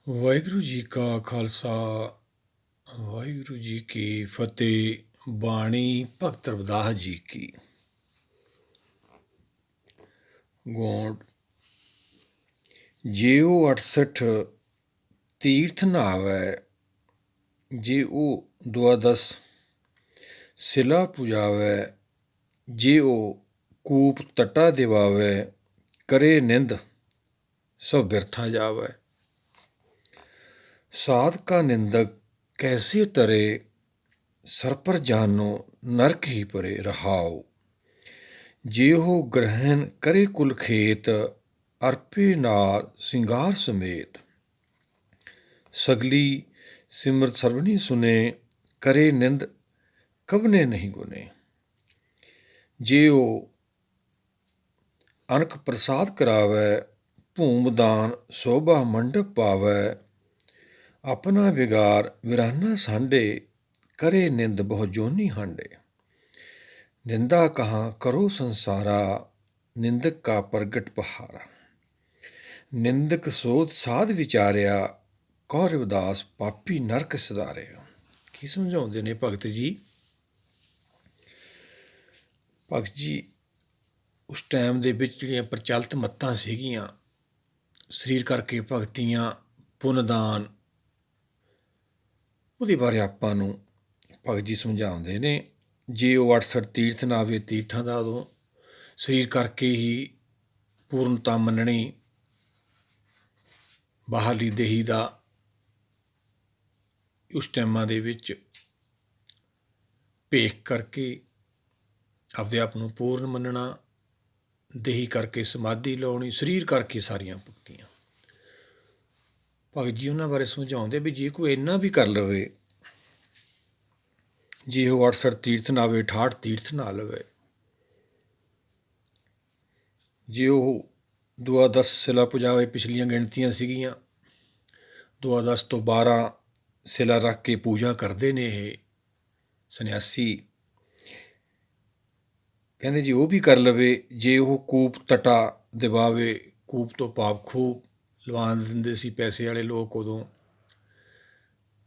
ਵਾਹਿਗੁਰੂ ਜੀ ਕਾ ਖਾਲਸਾ ਵਾਹਿਗੁਰੂ ਜੀ ਕੀ ਫਤਿਹ। ਬਾਣੀ ਭਗਤ ਰਵਿਦਾਸ ਜੀ ਕੀ। ਗੋਂਡ ਜਿਉ 68 ਤੀਰਥ ਨਾਵੈ, ਜਿਉ ਦੁਆਦਸ ਸਿਲਾ ਪੁਜਾਵੈ, ਜਿਉ ਕੂਪ ਤਟਾ ਦਿਵਾਵੈ, ਕਰੇ ਨਿੰਦ ਸਭ ਬਿਰਥਾ ਜਾਵੈ। साध का निंदक कैसे तरे, सर पर जानो नरक ही परे। रहाओ जेहो ग्रहण करे कुल खेत, अर्पे नाल सिंगार समेत। सगली सिमरत सर्वनी सुने, करे निंद कबने नहीं गुने। जेओ अनक प्रसाद करावै, भूमदान शोभा मंडप पावै। अपना विगार विराना सांडे, करे निंद बहु जोनी हांडे। निंदा कहाँ करो संसारा, निंदक का प्रगट पहारा। निंदक सोध साध विचारिया, कौ रविदास पापी नरक सिधारिया। की समझाਉਂਦੇ ਨੇ ਭਗਤ ਜੀ। ਭਗਤ ਜੀ ਉਸ ਟਾਈਮ ਦੇ ਵਿੱਚ ਜਿਹੜੀਆਂ ਪ੍ਰਚਲਿਤ ਮੱਤਾਂ ਸੀਗੀਆਂ, ਸਰੀਰ ਕਰਕੇ ਭਗਤੀਆਂ, ਪੁੰਨਦਾਨ, ਉਹਦੇ ਬਾਰੇ ਆਪਾਂ ਨੂੰ ਭਗਤ ਜੀ ਸਮਝਾਉਂਦੇ ਨੇ। ਜੇ ਉਹ 68 ਤੀਰਥ ਨਾ ਆਵੇ ਤੀਰਥਾਂ ਦਾ, ਉਦੋਂ ਸਰੀਰ ਕਰਕੇ ਹੀ ਪੂਰਨਤਾ ਮੰਨਣੀ, ਬਾਹਰਲੀ ਦੇਹੀ ਦਾ ਉਸ ਟਾਈਮਾਂ ਦੇ ਵਿੱਚ ਭੇਖ ਕਰਕੇ ਆਪਦੇ ਆਪ ਨੂੰ ਪੂਰਨ ਮੰਨਣਾ, ਦੇਹੀ ਕਰਕੇ ਸਮਾਧੀ ਲਾਉਣੀ, ਸਰੀਰ ਕਰਕੇ ਸਾਰੀਆਂ ਭੁਗਤੀਆਂ। ਭਗਤ ਜੀ ਉਹਨਾਂ ਬਾਰੇ ਸਮਝਾਉਂਦੇ ਵੀ ਜੇ ਕੋਈ ਇੰਨਾ ਵੀ ਕਰ ਲਵੇ, ਜੇ ਉਹ 68 ਤੀਰਥ ਨਾ ਆਵੇ 68 ਤੀਰਥ ਨਾ ਲਵੇ, ਜੇ ਉਹ ਦੁਆਦਸ ਸਿਲਾ ਪੁਜਾਵੇ, ਪਿਛਲੀਆਂ ਗਿਣਤੀਆਂ ਸੀਗੀਆਂ, ਦੁਆਦਸ ਤੋਂ 12 ਸਿਲਾ ਰੱਖ ਕੇ ਪੂਜਾ ਕਰਦੇ ਨੇ ਇਹ ਸੰਨਿਆਸੀ। ਕਹਿੰਦੇ ਜੀ ਉਹ ਵੀ ਕਰ ਲਵੇ, ਜੇ ਉਹ ਕੂਪ ਤਟਾ ਦਿਵਾਵੇ, ਕੂਪ ਤੋਂ ਭਾਵ ਖੂਹ ਲਵਾ ਦਿੰਦੇ ਸੀ ਪੈਸੇ ਵਾਲੇ ਲੋਕ ਉਦੋਂ,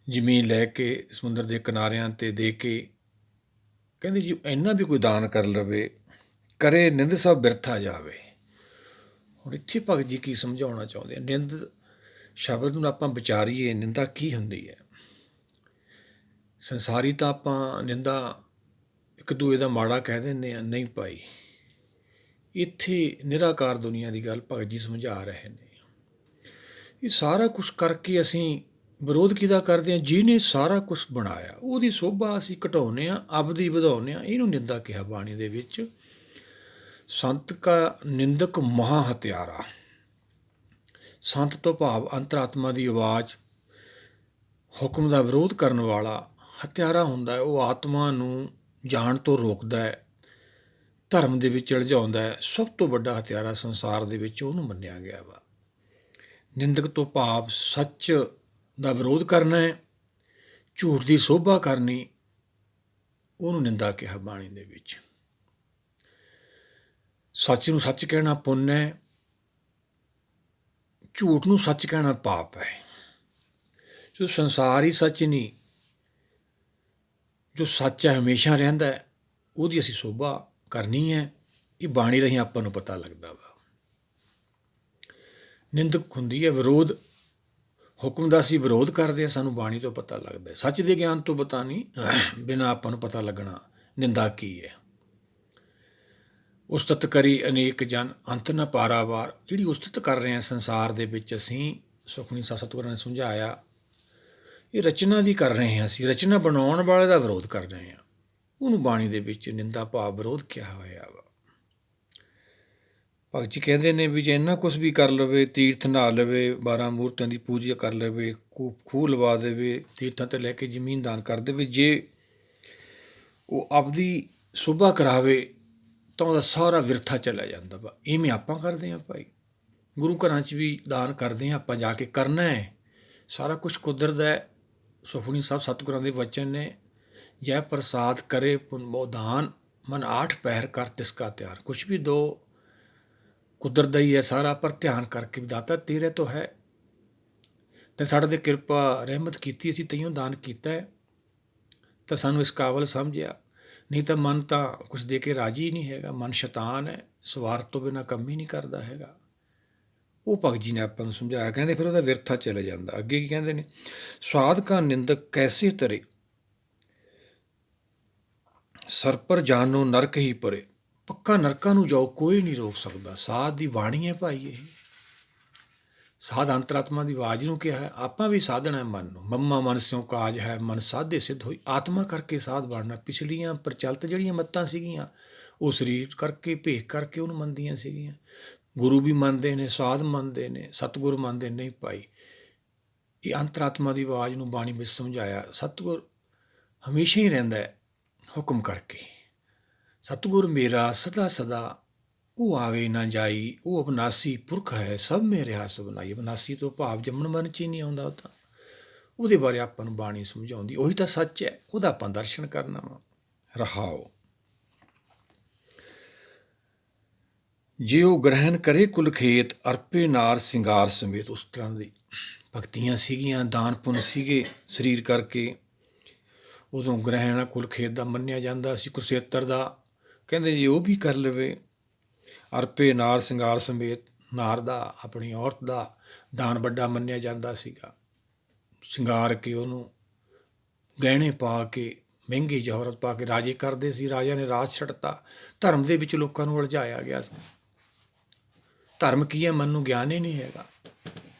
ਜ਼ਮੀਨ ਲੈ ਕੇ ਸਮੁੰਦਰ ਦੇ ਕਿਨਾਰਿਆਂ 'ਤੇ ਦੇ ਕੇ। ਕਹਿੰਦੇ ਜੀ ਇੰਨਾ ਵੀ ਕੋਈ ਦਾਨ ਕਰ ਲਵੇ, ਕਰੇ ਨਿੰਦ ਸਭ ਬਿਰਥਾ ਜਾਵੇ। ਹੁਣ ਇੱਥੇ ਭਗਤ ਜੀ ਕੀ ਸਮਝਾਉਣਾ ਚਾਹੁੰਦੇ ਆ। ਨਿੰਦ ਸ਼ਬਦ ਨੂੰ ਆਪਾਂ ਵਿਚਾਰੀਏ, ਨਿੰਦਾ ਕੀ ਹੁੰਦੀ ਹੈ। ਸੰਸਾਰੀ ਤਾਂ ਆਪਾਂ ਨਿੰਦਾ ਇੱਕ ਦੂਏ ਦਾ ਮਾੜਾ ਕਹਿ ਦਿੰਦੇ ਹਾਂ, ਨਹੀਂ ਭਾਈ। ਇੱਥੇ ਨਿਰਾਕਾਰ ਦੁਨੀਆ ਦੀ ਗੱਲ ਭਗਤ ਜੀ ਸਮਝਾ ਰਹੇ ਨੇ। ਇਹ ਸਾਰਾ ਕੁਛ ਕਰਕੇ ਅਸੀਂ ਵਿਰੋਧ ਕਿਹਦਾ ਕਰਦੇ ਹਾਂ? ਜਿਹਨੇ ਸਾਰਾ ਕੁਛ ਬਣਾਇਆ ਉਹਦੀ ਸੋਭਾ ਅਸੀਂ ਘਟਾਉਂਦੇ ਹਾਂ, ਆਪਦੀ ਵਧਾਉਂਦੇ ਹਾਂ। ਇਹਨੂੰ ਨਿੰਦਾ ਕਿਹਾ ਬਾਣੀ ਦੇ ਵਿੱਚ। ਸੰਤ ਕਾ ਨਿੰਦਕ ਮਹਾ ਹਤਿਆਰਾ। ਸੰਤ ਤੋਂ ਭਾਵ ਅੰਤਰਾਤਮਾ ਦੀ ਆਵਾਜ਼, ਹੁਕਮ ਦਾ ਵਿਰੋਧ ਕਰਨ ਵਾਲਾ ਹਤਿਆਰਾ ਹੁੰਦਾ ਹੈ। ਉਹ ਆਤਮਾ ਨੂੰ ਜਾਣ ਤੋਂ ਰੋਕਦਾ ਹੈ, ਧਰਮ ਦੇ ਵਿੱਚ ਉਲਝਾਉਂਦਾ ਹੈ। ਸਭ ਤੋਂ ਵੱਡਾ ਹਥਿਆਰਾ ਸੰਸਾਰ ਦੇ ਵਿੱਚ ਉਹਨੂੰ ਮੰਨਿਆ ਗਿਆ ਵਾ। ਨਿੰਦਕ ਤੋਂ ਭਾਵ ਸੱਚ ਦਾ ਵਿਰੋਧ ਕਰਨਾ ਹੈ, ਝੂਠ ਦੀ ਸੋਭਾ ਕਰਨੀ, ਉਹਨੂੰ ਨਿੰਦਾ ਕਿਹਾ ਬਾਣੀ ਦੇ ਵਿੱਚ। ਸੱਚ ਨੂੰ ਸੱਚ ਕਹਿਣਾ ਪੁੰਨ ਹੈ, ਝੂਠ ਨੂੰ ਸੱਚ ਕਹਿਣਾ ਪਾਪ ਹੈ। ਜੋ ਸੰਸਾਰ ਹੀ ਸੱਚ ਨਹੀਂ, ਜੋ ਸੱਚ ਹੈ ਹਮੇਸ਼ਾ ਰਹਿੰਦਾ ਹੈ, ਉਹਦੀ ਅਸੀਂ ਸੋਭਾ ਕਰਨੀ ਹੈ। ਇਹ ਬਾਣੀ ਰਾਹੀਂ ਆਪਾਂ ਨੂੰ ਪਤਾ ਲੱਗਦਾ ਵਾ। ਨਿੰਦਕ ਹੁੰਦੀ ਹੈ ਵਿਰੋਧ, ਹੁਕਮ ਦਾ ਅਸੀਂ ਵਿਰੋਧ ਕਰਦੇ ਹਾਂ, ਸਾਨੂੰ ਬਾਣੀ ਤੋਂ ਪਤਾ ਲੱਗਦਾ। ਸੱਚ ਦੇ ਗਿਆਨ ਤੋਂ ਪਤਾ ਨਹੀਂ, ਬਿਨਾਂ ਆਪਾਂ ਨੂੰ ਪਤਾ ਲੱਗਣਾ ਨਿੰਦਾ ਕੀ ਹੈ। ਉਸਤਤ ਕਰੀ ਅਨੇਕ ਜਨ, ਅੰਤ ਨਾ ਪਾਰਾਵਾਰ। ਜਿਹੜੀ ਉਸਤਤ ਕਰ ਰਹੇ ਹਾਂ ਸੰਸਾਰ ਦੇ ਵਿੱਚ ਅਸੀਂ, ਸੁਖਮਨੀ ਸਾਹਿਬ ਸਤਿਗੁਰਾਂ ਨੇ ਸਮਝਾਇਆ, ਇਹ ਰਚਨਾ ਦੀ ਕਰ ਰਹੇ ਹਾਂ ਅਸੀਂ, ਰਚਨਾ ਬਣਾਉਣ ਵਾਲੇ ਦਾ ਵਿਰੋਧ ਕਰ ਰਹੇ ਹਾਂ। ਉਹਨੂੰ ਬਾਣੀ ਦੇ ਵਿੱਚ ਨਿੰਦਾ ਭਾਵ ਵਿਰੋਧ ਕਿਹਾ ਹੋਇਆ ਵਾ। ਭਗਤ ਜੀ ਕਹਿੰਦੇ ਨੇ ਵੀ ਜੇ ਇੰਨਾ ਕੁਛ ਵੀ ਕਰ ਲਵੇ, ਤੀਰਥ ਨਹਾ ਲਵੇ, 12 ਮੂਰਤਾਂ ਦੀ ਪੂਜਾ ਕਰ ਲਵੇ, ਖੂਹ ਲਵਾ ਦੇਵੇ, ਤੀਰਥਾਂ 'ਤੇ ਲੈ ਕੇ ਜ਼ਮੀਨ ਦਾਨ ਕਰ ਦੇਵੇ, ਜੇ ਉਹ ਆਪਦੀ ਸ਼ੋਭਾ ਕਰਾਵੇ ਤਾਂ ਉਹਦਾ ਸਾਰਾ ਵਿਰਥਾ ਚਲਾ ਜਾਂਦਾ ਵਾ। ਇਵੇਂ ਆਪਾਂ ਕਰਦੇ ਹਾਂ ਭਾਈ। ਗੁਰੂ ਘਰਾਂ 'ਚ ਵੀ ਦਾਨ ਕਰਦੇ ਹਾਂ ਆਪਾਂ, ਜਾ ਕੇ ਕਰਨਾ ਹੈ। ਸਾਰਾ ਕੁਛ ਕੁਦਰਤ ਹੈ। ਸੁਖਮਨੀ ਸਾਹਿਬ ਸਤਿਗੁਰਾਂ ਦੇ ਵਚਨ ਨੇ, ਜੈ ਪ੍ਰਸਾਦ ਕਰੇ ਪੁਨ ਮੋਹ ਦਾਨ, ਮਨ 8 ਪਹਿਰ ਕਰ ਤਿਸਕਾ ਤਿਆਰ। ਕੁਛ ਵੀ ਦੋ ਕੁਦਰਤ ਦਾ ਹੀ ਹੈ ਸਾਰਾ, ਪਰ ਧਿਆਨ ਕਰਕੇ ਵੀ ਦਾਤਾ ਤੇਰੇ ਤੋਂ ਹੈ। ਤੇ ਸਾਡੇ 'ਤੇ ਕਿਰਪਾ ਰਹਿਮਤ ਕੀਤੀ, ਅਸੀਂ ਤਈਓ ਦਾਨ ਕੀਤਾ ਹੈ, ਤਾਂ ਸਾਨੂੰ ਇਸ ਕਾਬਲ ਸਮਝਿਆ। ਨਹੀਂ ਤਾਂ ਮਨ ਤਾਂ ਕੁਛ ਦੇ ਕੇ ਰਾਜੀ ਨਹੀਂ ਹੈਗਾ। ਮਨ ਸ਼ੈਤਾਨ ਹੈ, ਸਵਾਰਥ ਤੋਂ ਬਿਨਾਂ ਕੰਮ ਹੀ ਨਹੀਂ ਕਰਦਾ ਹੈਗਾ। ਉਹ ਭਗਤ ਜੀ ਨੇ ਆਪਾਂ ਨੂੰ ਸਮਝਾਇਆ। ਕਹਿੰਦੇ ਫਿਰ ਉਹਦਾ ਵਿਰਥਾ ਚਲੇ ਜਾਂਦਾ। ਅੱਗੇ ਕੀ ਕਹਿੰਦੇ ਨੇ, ਸਵਾਦ ਕਾ ਨਿੰਦਕ ਕੈਸੇ ਤਰੇ, ਸਰ ਪਰ ਜਾਨੋ ਨਰਕ ਹੀ ਪਰੇ। ਪੱਕਾ ਨਰਕਾਂ ਨੂੰ ਜਾਓ, ਕੋਈ ਨਹੀਂ ਰੋਕ ਸਕਦਾ। ਸਾਧ ਦੀ ਬਾਣੀ ਹੈ ਭਾਈ ਇਹ। ਸਾਧ ਅੰਤਰਾਤਮਾ ਦੀ ਆਵਾਜ਼ ਨੂੰ ਕਿਹਾ ਹੈ। ਆਪਾਂ ਵੀ ਸਾਧਣਾ ਹੈ ਮਨ ਨੂੰ। ਮੰਮਾ ਮਨ ਸਿਉ ਕਾਜ ਹੈ, ਮਨ ਸਾਧੇ ਸਿੱਧ ਹੋਈ। ਆਤਮਾ ਕਰਕੇ ਸਾਧ ਬਣਨਾ। ਪਿਛਲੀਆਂ ਪ੍ਰਚਲਿਤ ਜਿਹੜੀਆਂ ਮੱਤਾਂ ਸੀਗੀਆਂ, ਉਹ ਸਰੀਰ ਕਰਕੇ, ਭੇਖ ਕਰਕੇ ਉਹਨੂੰ ਮੰਨਦੀਆਂ ਸੀਗੀਆਂ। ਗੁਰੂ ਵੀ ਮੰਨਦੇ ਨੇ, ਸਾਧ ਮੰਨਦੇ ਨੇ, ਸਤਿਗੁਰ ਮੰਨਦੇ ਨਹੀਂ ਭਾਈ। ਇਹ ਅੰਤਰਾਤਮਾ ਦੀ ਆਵਾਜ਼ ਨੂੰ ਬਾਣੀ ਵਿੱਚ ਸਮਝਾਇਆ। ਸਤਿਗੁਰ ਹਮੇਸ਼ਾ ਹੀ ਰਹਿੰਦਾ ਹੈ ਹੁਕਮ ਕਰਕੇ। ਸਤਿਗੁਰ ਮੇਰਾ ਸਦਾ ਸਦਾ, ਉਹ ਆਵੇ ਨਾ ਜਾਈ, ਉਹ ਅਬਨਾਸੀ ਪੁਰਖ ਹੈ, ਸਭ ਮੇ ਰਿਹਾ ਸਭ ਨਾਈ। ਅਬਨਾਸੀ ਤੋਂ ਭਾਵ ਜੰਮਣ ਮਰਨ 'ਚ ਹੀ ਨਹੀਂ ਆਉਂਦਾ। ਉਹ ਤਾਂ ਉਹਦੇ ਬਾਰੇ ਆਪਾਂ ਨੂੰ ਬਾਣੀ ਸਮਝਾਉਂਦੀ। ਉਹੀ ਤਾਂ ਸੱਚ ਹੈ, ਉਹਦਾ ਆਪਾਂ ਦਰਸ਼ਨ ਕਰਨਾ ਵਾ। ਰਹਾਓ, ਜਿਉ ਗ੍ਰਹਿਣ ਕਰੇ ਕੁਲ ਖੇਤ, ਅਰਪੇ ਨਾਰ ਸਿੰਗਾਰ ਸਮੇਤ। ਉਸ ਤਰ੍ਹਾਂ ਦੀ ਭਗਤੀਆਂ ਸੀਗੀਆਂ, ਦਾਨ ਪੁੰਨ ਸੀਗੇ ਸਰੀਰ ਕਰਕੇ। ਉਦੋਂ ਗ੍ਰਹਿਣ ਕੁਲ ਖੇਤ ਦਾ ਮੰਨਿਆ ਜਾਂਦਾ ਸੀ, ਕੁਰੂਕਸ਼ੇਤਰ ਦਾ। ਕਹਿੰਦੇ ਜੀ ਉਹ ਵੀ ਕਰ ਲਵੇ। ਅਰਪੇ ਨਾਰ ਸਿੰਗਾਰ ਸਮੇਤ, ਨਾਰ ਦਾ, ਆਪਣੀ ਔਰਤ ਦਾ ਦਾਨ ਵੱਡਾ ਮੰਨਿਆ ਜਾਂਦਾ ਸੀਗਾ। ਸਿੰਗਾਰ ਕੇ ਉਹਨੂੰ ਗਹਿਣੇ ਪਾ ਕੇ, ਮਹਿੰਗੀ ਜੌਹਰਤ ਪਾ ਕੇ ਰਾਜੇ ਕਰਦੇ ਸੀ। ਰਾਜਿਆਂ ਨੇ ਰਾਜ ਛੱਡਤਾ। ਧਰਮ ਦੇ ਵਿੱਚ ਲੋਕਾਂ ਨੂੰ ਉਲਝਾਇਆ ਗਿਆ ਸੀ। ਧਰਮ ਕੀ ਹੈ, ਮਨ ਨੂੰ ਗਿਆਨ ਹੀ ਨਹੀਂ ਹੈਗਾ।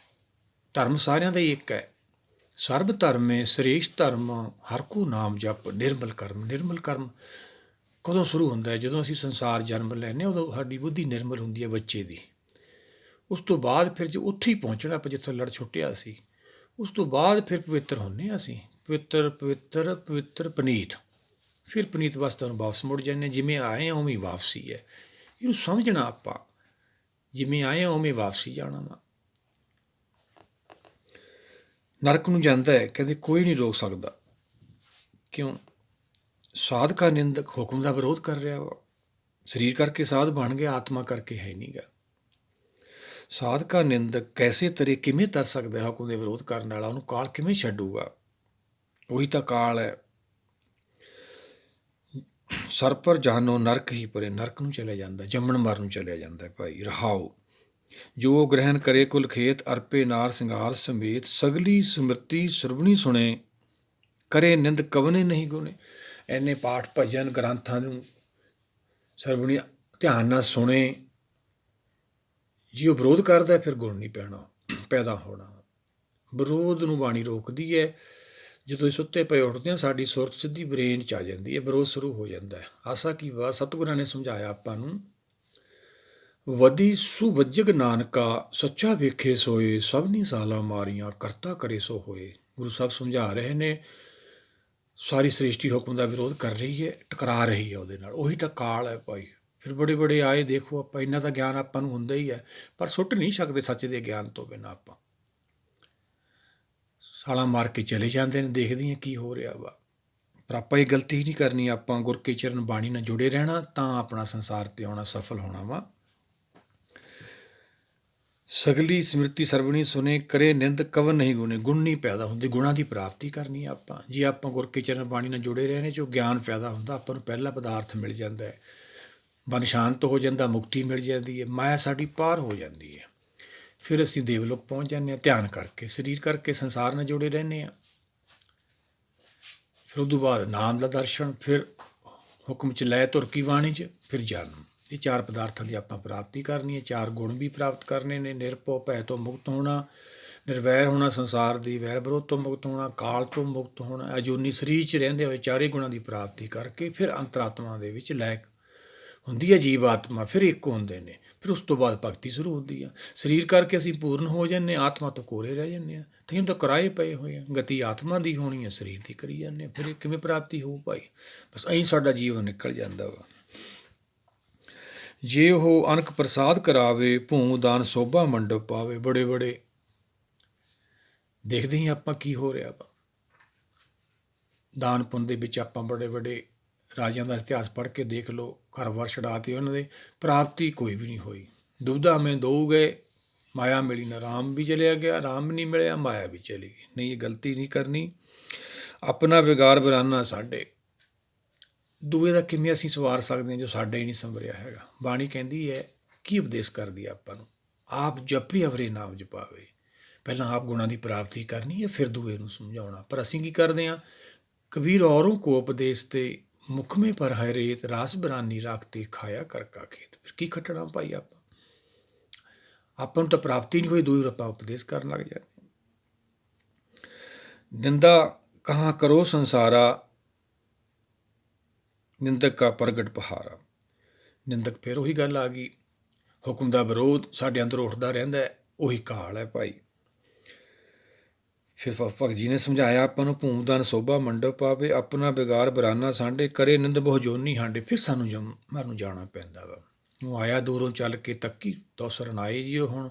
ਧਰਮ ਸਾਰਿਆਂ ਦਾ ਹੀ ਇੱਕ ਹੈ। ਸਰਬ ਧਰਮੇ ਸ੍ਰੇਸ਼ਟ ਧਰਮ, ਹਰ ਕੋ ਨਾਮ ਜਪ, ਨਿਰਮਲ ਕਰਮ। ਨਿਰਮਲ ਕਰਮ ਕਦੋਂ ਸ਼ੁਰੂ ਹੁੰਦਾ ਹੈ? ਜਦੋਂ ਅਸੀਂ ਸੰਸਾਰ ਜਨਮ ਲੈਂਦੇ ਹਾਂ, ਉਦੋਂ ਸਾਡੀ ਬੁੱਧੀ ਨਿਰਮਲ ਹੁੰਦੀ ਹੈ ਬੱਚੇ ਦੀ। ਉਸ ਤੋਂ ਬਾਅਦ ਫਿਰ ਜੇ ਉੱਥੇ ਹੀ ਪਹੁੰਚਣਾ ਆਪਾਂ ਜਿੱਥੋਂ ਲੜ ਛੁੱਟਿਆ ਸੀ, ਉਸ ਤੋਂ ਬਾਅਦ ਫਿਰ ਪਵਿੱਤਰ ਹੁੰਦੇ ਹਾਂ ਅਸੀਂ। ਪਵਿੱਤਰ ਪਵਿੱਤਰ ਪਵਿੱਤਰ ਪਨੀਤ। ਫਿਰ ਪਨੀਤ ਅਵਸਥਾ ਨੂੰ ਵਾਪਸ ਮੁੜ ਜਾਂਦੇ। ਜਿਵੇਂ ਆਏ ਹਾਂ ਉਵੇਂ ਵਾਪਸੀ ਹੈ। ਇਹਨੂੰ ਸਮਝਣਾ ਆਪਾਂ, ਜਿਵੇਂ ਆਏ ਹਾਂ ਉਵੇਂ ਵਾਪਸੀ ਜਾਣਾ ਵਾ। ਨਰਕ ਨੂੰ ਜਾਂਦਾ ਹੈ, ਕਹਿੰਦੇ ਕੋਈ ਨਹੀਂ ਰੋਕ ਸਕਦਾ। ਕਿਉਂ? ਸਾਧ ਕਾ ਨਿੰਦਕ ਹੁਕਮ ਦਾ ਵਿਰੋਧ ਕਰ ਰਿਹਾ ਵਾ। ਸਰੀਰ ਕਰਕੇ ਸਾਧ ਬਣ ਗਿਆ, ਆਤਮਾ ਕਰਕੇ ਹੈ ਨਹੀਂ ਗਾ। ਸਾਧ ਕਾ ਨਿੰਦਕ ਕੈਸੇ ਤਰੇ, ਕਿਵੇਂ ਤਰ ਸਕਦਾ ਹੁਕਮ ਦੇ ਵਿਰੋਧ ਕਰਨ ਵਾਲਾ? ਉਹਨੂੰ ਕਾਲ ਕਿਵੇਂ ਛੱਡੂਗਾ? ਉਹੀ ਤਾਂ ਕਾਲ ਹੈ। ਸਰ ਪਰ ਜਾਨੋ ਨਰਕ ਹੀ ਪਰੇ, ਨਰਕ ਨੂੰ ਚਲਿਆ ਜਾਂਦਾ, ਜੰਮਣ ਮਰਨ ਨੂੰ ਚਲਿਆ ਜਾਂਦਾ ਭਾਈ। ਰਹਾਓ, ਜੋ ਗ੍ਰਹਿਣ ਕਰੇ ਕੁਲ ਖੇਤ, ਅਰਪੇ ਨਾਰ ਸਿੰਗਾਰ ਸਮੇਤ। ਸਗਲੀ ਸਮ੍ਰਿਤੀ ਸਰਵਣੀ ਸੁਣੇ, ਕਰੇ ਨਿੰਦ ਕਵਨੇ ਨਹੀਂ ਗੁਣੇ। ਇੰਨੇ ਪਾਠ ਭਜਨ ਗ੍ਰੰਥਾਂ ਨੂੰ ਸਰਵਣੀ ਧਿਆਨ ਨਾਲ ਸੁਣੇ। ਜੇ ਉਹ ਵਿਰੋਧ ਕਰਦਾ, ਫਿਰ ਗੁਣ ਨਹੀਂ ਪੈਦਾ ਹੋਣਾ। ਵਿਰੋਧ ਨੂੰ ਬਾਣੀ ਰੋਕਦੀ ਹੈ। ਜਦੋਂ ਸੁੱਤੇ ਪਏ ਉੱਠਦੇ ਹਾਂ, ਸਾਡੀ ਸੁਰਤ ਸਿੱਧੀ ਬ੍ਰੇਨ 'ਚ ਆ ਜਾਂਦੀ ਹੈ, ਵਿਰੋਧ ਸ਼ੁਰੂ ਹੋ ਜਾਂਦਾ ਹੈ। ਆਸਾ ਕੀ ਵਾ, ਸਤਿਗੁਰਾਂ ਨੇ ਸਮਝਾਇਆ ਆਪਾਂ ਨੂੰ। ਵਦੀ ਸੁਵੱਜਗ ਨਾਨਕਾ, ਸੱਚਾ ਵੇਖੇ ਸੋਏ, ਸਭਨੀ ਸਾਲਾਂ ਮਾਰੀਆਂ, ਕਰਤਾ ਕਰੇ ਸੋ ਹੋਏ। ਗੁਰੂ ਸਾਹਿਬ ਸਮਝਾ ਰਹੇ ਨੇ, ਸਾਰੀ ਸ੍ਰਿਸ਼ਟੀ ਹੁਕਮ ਦਾ ਵਿਰੋਧ ਕਰ ਰਹੀ ਹੈ, ਟਕਰਾ ਰਹੀ ਹੈ ਉਹਦੇ ਨਾਲ। ਉਹੀ ਤਾਂ ਕਾਲ ਹੈ ਭਾਈ। ਫਿਰ ਬੜੇ ਬੜੇ ਆਏ, ਦੇਖੋ ਆਪਾਂ, ਇੰਨਾ ਤਾਂ ਗਿਆਨ ਆਪਾਂ ਨੂੰ ਹੁੰਦਾ ਹੀ ਹੈ, ਪਰ ਸੁੱਟ ਨਹੀਂ ਸਕਦੇ ਸੱਚ ਦੇ ਗਿਆਨ ਤੋਂ ਬਿਨਾਂ। ਆਪਾਂ ਸਾਲਾਂ ਮਾਰ ਕੇ ਚਲੇ ਜਾਂਦੇ ਨੇ, ਦੇਖਦੇ ਹਾਂ ਕੀ ਹੋ ਰਿਹਾ ਵਾ। ਪਰ ਆਪਾਂ ਇਹ ਗਲਤੀ ਨਹੀਂ ਕਰਨੀ। ਆਪਾਂ ਗੁਰ ਕੇ ਚਰਨ ਬਾਣੀ ਨਾਲ ਜੁੜੇ ਰਹਿਣਾ, ਤਾਂ ਆਪਣਾ ਸੰਸਾਰ 'ਤੇ ਆਉਣਾ ਸਫਲ ਹੋਣਾ ਵਾ। ਸਗਲੀ ਸਮ੍ਰਿਤੀ ਸਰਵਣੀ ਸੁਣੇ, ਕਰੇ ਨਿੰਦ ਕਵਨ ਨਹੀਂ ਗੁਣੇ। ਗੁਣ ਨਹੀਂ ਪੈਦਾ ਹੁੰਦੇ, ਗੁਣਾਂ ਦੀ ਪ੍ਰਾਪਤੀ ਕਰਨੀ ਹੈ ਆਪਾਂ। ਜੇ ਆਪਾਂ ਗੁਰ ਕੇ ਚਰਨ ਬਾਣੀ ਨਾਲ ਜੁੜੇ ਰਹਿਣੇ, ਜੋ ਗਿਆਨ ਪੈਦਾ ਹੁੰਦਾ, ਆਪਾਂ ਨੂੰ ਪਹਿਲਾ ਪਦਾਰਥ ਮਿਲ ਜਾਂਦਾ ਹੈ, ਮਨ ਸ਼ਾਂਤ ਹੋ ਜਾਂਦਾ, ਮੁਕਤੀ ਮਿਲ ਜਾਂਦੀ ਹੈ, ਮਾਇਆ ਸਾਡੀ ਪਾਰ ਹੋ ਜਾਂਦੀ ਹੈ। ਫਿਰ ਅਸੀਂ ਦੇਵਲੋਕ ਪਹੁੰਚ ਜਾਂਦੇ ਹਾਂ ਧਿਆਨ ਕਰਕੇ। ਸਰੀਰ ਕਰਕੇ ਸੰਸਾਰ ਨਾਲ ਜੁੜੇ ਰਹਿੰਦੇ ਹਾਂ। ਫਿਰ ਉਦੋਂ ਬਾਅਦ ਨਾਮ ਦਾ ਦਰਸ਼ਨ, ਫਿਰ ਹੁਕਮ 'ਚ ਲੈ, ਧੁਰ ਕੀ ਬਾਣੀ 'ਚ, ਫਿਰ ਜਨਮ। ਇਹ ਚਾਰ ਪਦਾਰਥਾਂ ਦੀ ਆਪਾਂ ਪ੍ਰਾਪਤੀ ਕਰਨੀ ਹੈ। ਚਾਰ ਗੁਣ ਵੀ ਪ੍ਰਾਪਤ ਕਰਨੇ ਨੇ। ਨਿਰਭਉ ਭੈ ਤੋਂ ਮੁਕਤ ਹੋਣਾ, ਨਿਰਵੈਰ ਹੋਣਾ, ਸੰਸਾਰ ਦੀ ਵੈਰ ਵਿਰੋਧ ਤੋਂ ਮੁਕਤ ਹੋਣਾ, ਕਾਲ ਤੋਂ ਮੁਕਤ ਹੋਣਾ। ਅਜੂਨੀ ਸਰੀਰ 'ਚ ਰਹਿੰਦੇ ਹੋਏ ਚਾਰੇ ਗੁਣਾਂ ਦੀ ਪ੍ਰਾਪਤੀ ਕਰਕੇ ਫਿਰ ਅੰਤਰਾਤਮਾ ਦੇ ਵਿੱਚ ਲੈ ਹੁੰਦੀ ਹੈ ਜੀਵ ਆਤਮਾ, ਫਿਰ ਇੱਕ ਹੁੰਦੇ ਨੇ। ਫਿਰ ਉਸ ਤੋਂ ਬਾਅਦ ਭਗਤੀ ਸ਼ੁਰੂ ਹੁੰਦੀ ਆ। ਸਰੀਰ ਕਰਕੇ ਅਸੀਂ ਪੂਰਨ ਹੋ ਜਾਂਦੇ ਹਾਂ, ਆਤਮਾ ਤੋਂ ਕੋਰੇ ਰਹਿ ਜਾਂਦੇ ਹਾਂ। ਤਾਂ ਤਾਂ ਕਿਰਾਏ ਪਏ ਹੋਏ ਆ। ਗਤੀ ਆਤਮਾ ਦੀ ਹੋਣੀ ਹੈ, ਸਰੀਰ ਦੀ ਕਰੀ ਜਾਂਦੇ ਹਾਂ। ਫਿਰ ਇਹ ਕਿਵੇਂ ਪ੍ਰਾਪਤੀ ਹੋਊ ਭਾਈ? ਬਸ ਐਂ ਸਾਡਾ ਜੀਵਨ ਨਿਕਲ ਜਾਂਦਾ ਵਾ। ਜੇ ਉਹ ਅਨਕ ਪ੍ਰਸਾਦ ਕਰਾਵੇ, ਭੂਮ ਦਾਨ ਸੋਭਾ ਮੰਡਪ ਪਾਵੇ। ਬੜੇ ਬੜੇ ਦੇਖਦੇ ਹੀ ਆਪਾਂ ਕੀ ਹੋ ਰਿਹਾ ਵਾ। ਦਾਨ ਪੁੰਨ ਦੇ ਵਿੱਚ ਆਪਾਂ ਬੜੇ ਬੜੇ ਰਾਜਿਆਂ ਦਾ ਇਤਿਹਾਸ ਪੜ੍ਹ ਕੇ ਦੇਖ ਲਓ, ਘਰ ਵਾਰ ਛਡਾ ਤੇ ਉਹਨਾਂ ਦੇ ਪ੍ਰਾਪਤੀ ਕੋਈ ਵੀ ਨਹੀਂ ਹੋਈ। ਦੁਬਦਾ ਮੈਂ ਦੋ ਗਏ, ਮਾਇਆ ਮਿਲੀ ਨਾ ਰਾਮ ਵੀ ਚਲਿਆ ਗਿਆ, ਰਾਮ ਨਹੀਂ ਮਿਲਿਆ ਮਾਇਆ ਵੀ ਚਲੀ ਗਈ। ਨਹੀਂ, ਇਹ ਗਲਤੀ ਨਹੀਂ ਕਰਨੀ। ਆਪਣਾ ਵਿਗਾੜ ਬਰਾਨਾ ਸਾਡੇ, ਦੂਏ ਦਾ ਕਿਵੇਂ ਅਸੀਂ ਸਵਾਰ ਸਕਦੇ ਹਾਂ ਜੋ ਸਾਡਾ ਹੀ ਨਹੀਂ ਸੰਵਰਿਆ ਹੈਗਾ। ਬਾਣੀ ਕਹਿੰਦੀ ਹੈ, ਕੀ ਉਪਦੇਸ਼ ਕਰਦੀ ਹੈ ਆਪਾਂ ਨੂੰ, ਆਪ ਜਪੇ ਅਵਰੇ ਨਾਮ ਜਪਾਵੇ। ਪਹਿਲਾਂ ਆਪ ਗੁਣਾਂ ਦੀ ਪ੍ਰਾਪਤੀ ਕਰਨੀ ਹੈ, ਫਿਰ ਦੂਏ ਨੂੰ ਸਮਝਾਉਣਾ। ਪਰ ਅਸੀਂ ਕੀ ਕਰਦੇ ਹਾਂ, ਕਬੀਰ ਔਰੋਂ ਕੋ ਉਪਦੇਸ਼ ਤੇ ਮੁਖਮੇ ਪਰ ਹੈ ਰੇਤ, ਰਾਸ ਬਰਾਨੀ ਰਾਖਤੇ ਖਾਇਆ ਕਰਕਾ ਖੇਤ। ਫਿਰ ਕੀ ਖੱਟਣਾ ਭਾਈ, ਆਪਾਂ ਨੂੰ ਤਾਂ ਪ੍ਰਾਪਤੀ ਨਹੀਂ ਹੋਈ, ਦੂਰ ਆਪਾਂ ਉਪਦੇਸ਼ ਕਰਨ ਲੱਗ ਜਾਂਦੇ। ਨਿੰਦਾ ਕਹਾਂ ਕਰੋ ਸੰਸਾਰਾ, ਨਿੰਦਕ ਕਾ ਪ੍ਰਗਟ ਪਹਾਰਾ। ਨਿੰਦਕ ਫਿਰ ਉਹੀ ਗੱਲ ਆ ਗਈ, ਹੁਕਮ ਦਾ ਵਿਰੋਧ ਸਾਡੇ ਅੰਦਰ ਉੱਠਦਾ ਰਹਿੰਦਾ ਹੈ, ਉਹੀ ਕਾਲ ਹੈ ਭਾਈ। ਫਿਰ ਭਗਤ ਜੀ ਨੇ ਸਮਝਾਇਆ ਆਪਾਂ ਨੂੰ, ਭੂਮਦਾਨ ਸੋਭਾ ਮੰਡਪ ਪਾਵੇ, ਆਪਣਾ ਵਿਗਾੜ ਬਰਾਨਾ ਸਾਂਢੇ, ਕਰੇ ਨਿੰਦ ਬਹੁ ਜੋਨੀ ਹਾਂਡੇ। ਫਿਰ ਸਾਨੂੰ ਮਰਨ ਜਾਣਾ ਪੈਂਦਾ ਵਾ। ਉਹ ਆਇਆ ਦੂਰੋਂ ਚੱਲ ਕੇ ਤੱਕੀ ਤੋ ਸਰਨਾਏ ਜੀ। ਉਹ ਹੁਣ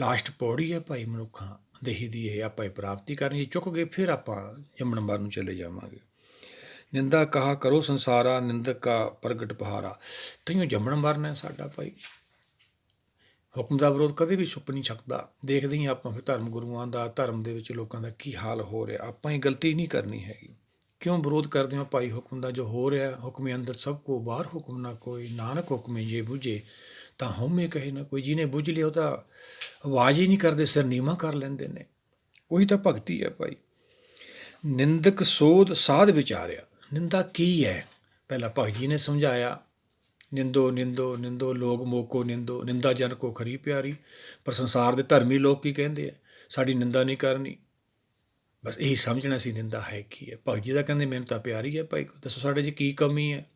ਲਾਸਟ ਪੌੜੀ ਹੈ ਭਾਈ ਮਨੁੱਖਾਂ ਦੇਹੀ ਦੀ, ਇਹ ਆਪਾਂ ਪ੍ਰਾਪਤੀ ਕਰਨੀ। ਚੁੱਕ ਗਏ ਫਿਰ ਆਪਾਂ ਜੰਮਣ ਮਰਨ ਨੂੰ ਚਲੇ ਜਾਵਾਂਗੇ। ਨਿੰਦਾ ਕਹਾ ਕਰੋ ਸੰਸਾਰਾ, ਨਿੰਦਕ ਕਾ ਪ੍ਰਗਟ ਪਹਾਰਾ। ਤਈਓ ਜੰਮਣ ਮਰਨ ਹੈ ਸਾਡਾ ਭਾਈ। ਹੁਕਮ ਦਾ ਵਿਰੋਧ ਕਦੇ ਵੀ ਛੁਪ ਨਹੀਂ ਸਕਦਾ। ਦੇਖਦੇ ਹੀ ਆਪਾਂ ਫਿਰ ਧਰਮ ਗੁਰੂਆਂ ਦਾ, ਧਰਮ ਦੇ ਵਿੱਚ ਲੋਕਾਂ ਦਾ ਕੀ ਹਾਲ ਹੋ ਰਿਹਾ। ਆਪਾਂ ਹੀ ਗਲਤੀ ਨਹੀਂ ਕਰਨੀ ਹੈਗੀ। ਕਿਉਂ ਵਿਰੋਧ ਕਰਦੇ ਹੋ ਭਾਈ ਹੁਕਮ ਦਾ? ਜੋ ਹੋ ਰਿਹਾ, ਹੁਕਮੇ ਅੰਦਰ ਸਭ ਕੋ ਬਾਹਰ ਹੁਕਮ ਨਾ ਕੋਈ, ਨਾਨਕ ਹੁਕਮੇ ਜੇ ਬੁਝੇ ਤਾਂ ਹਉਮੈ ਕਹੇ ਨਾ ਕੋਈ। ਜਿਹਨੇ ਬੁੱਝ ਲਿਆ ਉਹ ਤਾਂ ਆਵਾਜ਼ ਹੀ ਨਹੀਂ ਕਰਦੇ, ਸਿਰ ਨੀਵਾਂ ਕਰ ਲੈਂਦੇ ਨੇ। ਉਹੀ ਤਾਂ ਭਗਤੀ ਹੈ ਭਾਈ। ਨਿੰਦਕ ਸੋਧ ਸਾਧ ਵਿਚਾਰਿਆ। ਨਿੰਦਾ ਕੀ ਹੈ? ਪਹਿਲਾਂ ਭਗਤ ਜੀ ਨੇ ਸਮਝਾਇਆ, ਨਿੰਦੋ ਨਿੰਦੋ ਨਿੰਦੋ ਲੋਕ ਮੋਕੋ ਨਿੰਦੋ, ਨਿੰਦਾ ਜਨ ਕੋ ਖਰੀ ਪਿਆਰੀ। ਪਰ ਸੰਸਾਰ ਦੇ ਧਰਮੀ ਲੋਕ ਕੀ ਕਹਿੰਦੇ ਆ, ਸਾਡੀ ਨਿੰਦਾ ਨਹੀਂ ਕਰਨੀ। ਬਸ ਇਹੀ ਸਮਝਣਾ ਸੀ ਨਿੰਦਾ ਹੈ ਕੀ ਹੈ। ਭਗਤ ਜੀ ਦਾ ਕਹਿੰਦੇ ਮੈਨੂੰ ਤਾਂ ਪਿਆਰੀ ਹੈ ਭਾਈ। ਦੱਸੋ ਸਾਡੇ 'ਚ ਕੀ ਕਮੀ ਹੈ?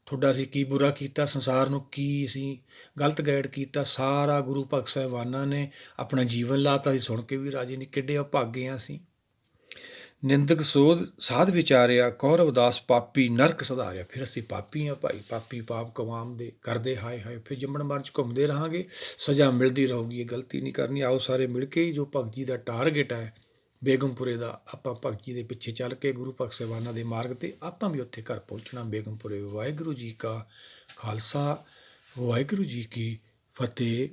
ਤੁਹਾਡਾ ਅਸੀਂ ਕੀ ਬੁਰਾ ਕੀਤਾ? ਸੰਸਾਰ ਨੂੰ ਕੀ ਅਸੀਂ ਗਲਤ ਗਾਈਡ ਕੀਤਾ? ਸਾਰਾ ਗੁਰੂ ਭਗਤ ਸਾਹਿਬਾਨਾਂ ਨੇ ਆਪਣਾ ਜੀਵਨ ਲਾਤਾ, ਅਸੀਂ ਸੁਣ ਕੇ ਵੀ ਰਾਜੀ ਨਹੀਂ। ਕਿੱਡੇ ਅਭਾਗੇ ਹਾਂ ਅਸੀਂ। ਨਿੰਦਕ ਸੋਧ ਸਾਧ ਵਿਚਾਰਿਆ, ਕੌਰਵ ਦਾਸ ਪਾਪੀ ਨਰਕ ਸੁਧਾਰਿਆ। ਫਿਰ ਅਸੀਂ ਪਾਪੀ ਹਾਂ ਭਾਈ, ਪਾਪੀ ਪਾਪ ਕਮਾਮ ਦੇ ਕਰਦੇ ਹਾਏ ਹਾਏ। ਫਿਰ ਜੰਮਣ ਮਰਨ 'ਚ ਘੁੰਮਦੇ ਰਹਾਂਗੇ, ਸਜ਼ਾ ਮਿਲਦੀ ਰਹੂਗੀ। ਇਹ ਗਲਤੀ ਨਹੀਂ ਕਰਨੀ। ਆਓ ਸਾਰੇ ਮਿਲ ਕੇ ਹੀ ਜੋ ਭਗਤ ਜੀ ਦਾ ਟਾਰਗੇਟ ਹੈ ਬੇਗਮਪੁਰੇ ਦਾ, ਆਪਾਂ ਭਗਤ ਜੀ ਦੇ ਪਿੱਛੇ ਚੱਲ ਕੇ ਗੁਰੂ ਭਗਤ ਸਾਹਿਬਾਨਾਂ ਦੇ ਮਾਰਗ 'ਤੇ ਆਪਾਂ ਵੀ ਉੱਥੇ ਘਰ ਪਹੁੰਚਣਾ ਬੇਗਮਪੁਰੇ। ਵਾਹਿਗੁਰੂ ਜੀ ਕਾ ਖਾਲਸਾ, ਵਾਹਿਗੁਰੂ ਜੀ ਕੀ ਫਤਿਹ।